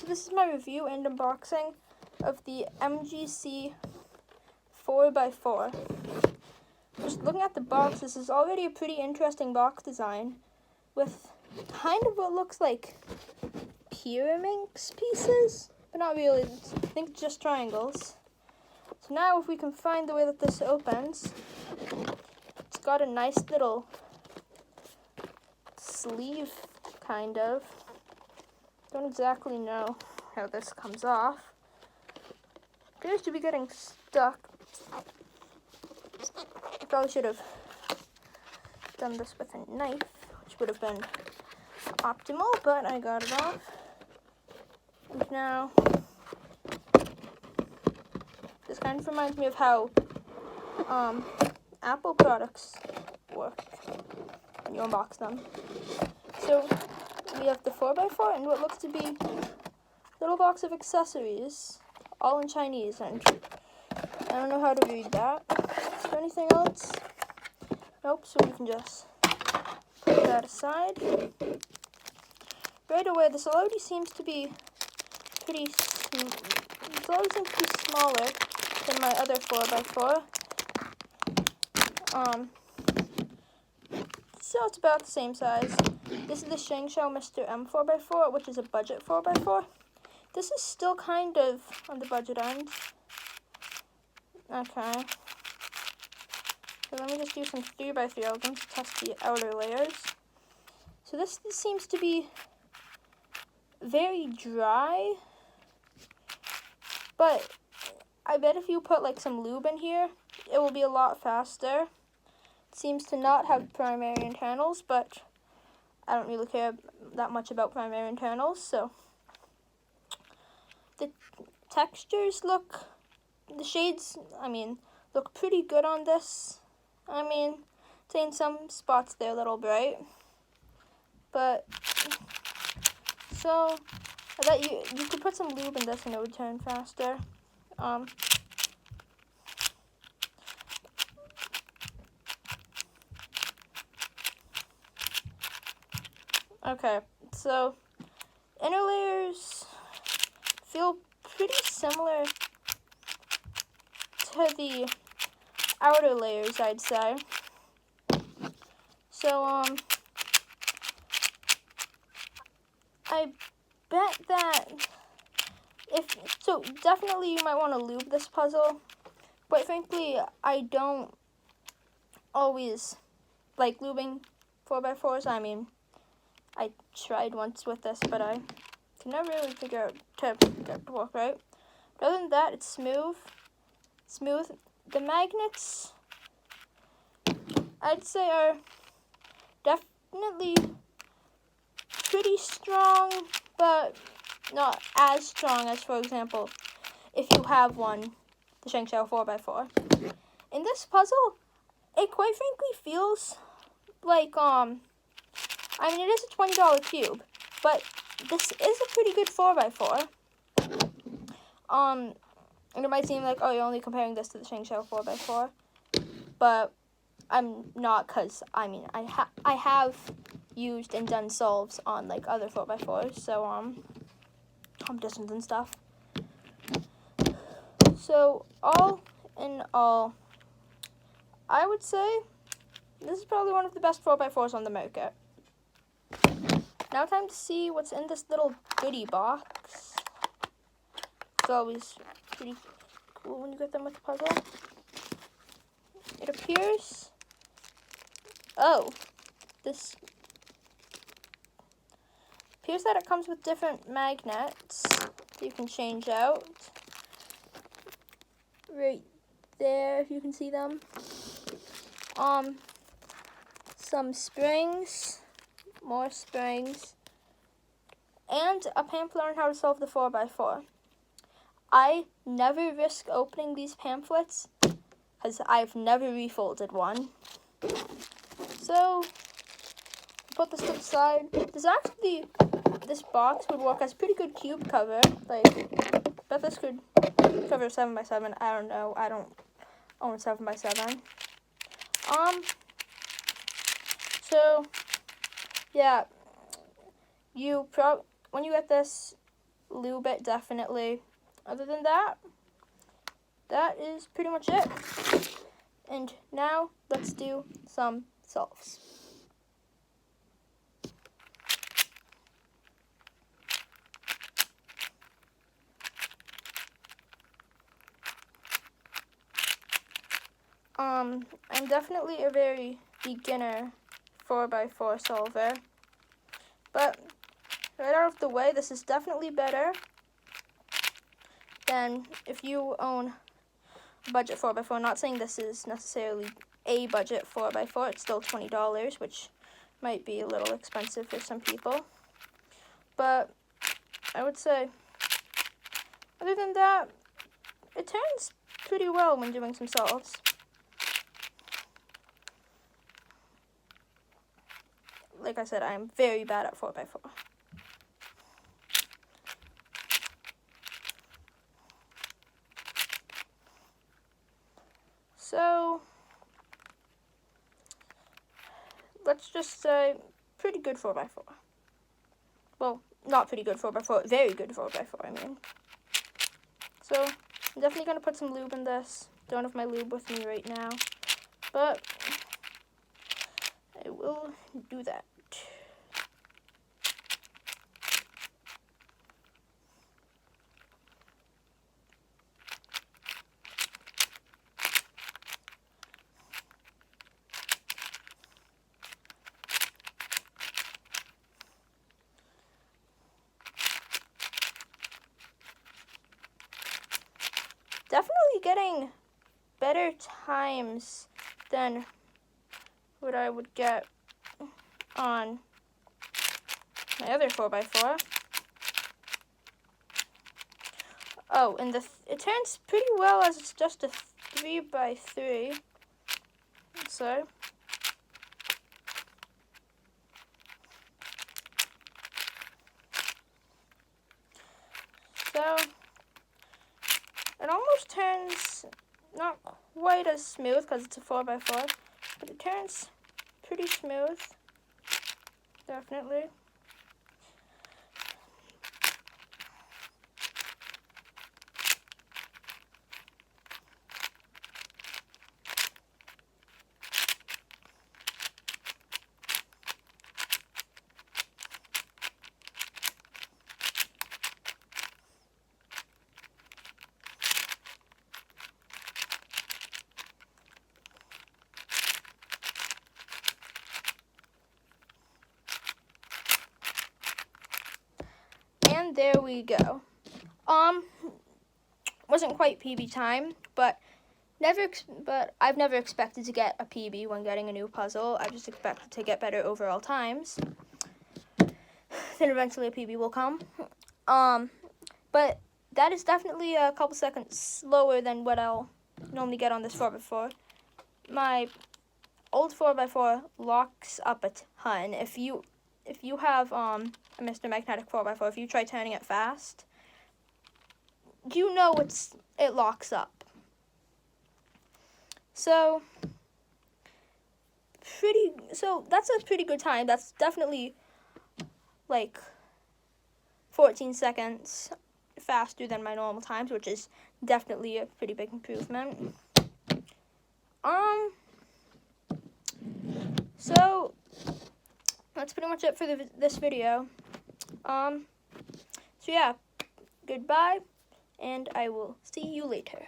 this is my review and unboxing of the MGC 4x4. Just looking at the box, this is already a pretty interesting box design with kind of what looks like Pyraminx pieces, but not really. I think just triangles. So now if we can find the way that this opens, it's got a nice little sleeve, kind of. Don't exactly know how this comes off. Appears to be getting stuck. I probably should have done this with a knife, which would have been optimal, but I got it off. And now, this kind of reminds me of how Apple products work when you unbox them. So we have the 4x4 and what looks to be a little box of accessories, all in Chinese, and I don't know how to read that. Is there anything else? Nope, so we can just put that aside. Right away, this already seems to be smaller than my other 4x4. So it's about the same size. This is the ShengShou Mr. M 4x4, which is a budget 4x4. This is still kind of on the budget end. Okay. So let me just do some 3x3 elements to test the outer layers. So this seems to be very dry, but I bet if you put like some lube in here, it will be a lot faster. It seems to not have primary internals, but I don't really care that much about primary internals, so the textures look, the shades, look pretty good on this. It's in some spots they're a little bright, but so I bet you could put some lube in this and it would turn faster. Okay, so inner layers feel pretty similar to the outer layers, I'd say. So, I bet that definitely you might want to lube this puzzle. Quite frankly, I don't always like lubing 4x4s. I tried once with this, but I can never really figure out to get it to work right. But other than that, it's smooth. The magnets, I'd say, are definitely pretty strong, but not as strong as, for example, if you have one, the ShengShou 4x4. In this puzzle, it quite frankly feels like, it is a $20 cube, but this is a pretty good 4x4. And it might seem like, oh, you're only comparing this to the ShengShou 4x4, but I'm not, because, I have used and done solves on, like, other 4x4s, so, competitions and stuff. So, all in all, I would say this is probably one of the best 4x4s on the market. Now time to see what's in this little goodie box. It's always pretty cool when you get them with the puzzle. It appears, this appears that it comes with different magnets that you can change out. Right there, if you can see them. Some springs, more springs, and a pamphlet on how to solve the 4x4. I never risk opening these pamphlets because I've never refolded one. So, put this to the side. This box would work as a pretty good cube cover. Like, bet this could cover a 7x7. I don't know. I don't own a 7x7. So, yeah. When you get this, lube it definitely. Other than that, that is pretty much it. And now let's do some solves. I'm definitely a very beginner 4x4 solver, but right out of the way, this is definitely better than if you own a budget 4x4. I'm not saying this is necessarily a budget 4x4, it's still $20, which might be a little expensive for some people, but I would say, other than that, it turns pretty well when doing some solves. Like I said, I am very bad at 4x4. So, let's just say pretty good 4x4. Well, not pretty good 4x4, very good 4x4, I mean. So, I'm definitely going to put some lube in this. Don't have my lube with me right now, but I will do that. Definitely getting better times than what I would get on my other 4x4. Oh, and it turns pretty well as it's just a 3x3. So, it almost turns not quite as smooth because it's a 4x4, but it turns pretty smooth, definitely. And there we go. Wasn't quite PB time, but I've never expected to get a PB when getting a new puzzle. I just expected to get better overall times. Then eventually a PB will come. But that is definitely a couple seconds slower than what I'll normally get on this 4x4. My old 4x4 locks up a ton. If you have a Mr. Magnetic 4x4, if you try turning it fast, you know it locks up. So that's a pretty good time. That's definitely like 14 seconds faster than my normal times, which is definitely a pretty big improvement. So that's pretty much it for this video. So yeah, goodbye, and I will see you later.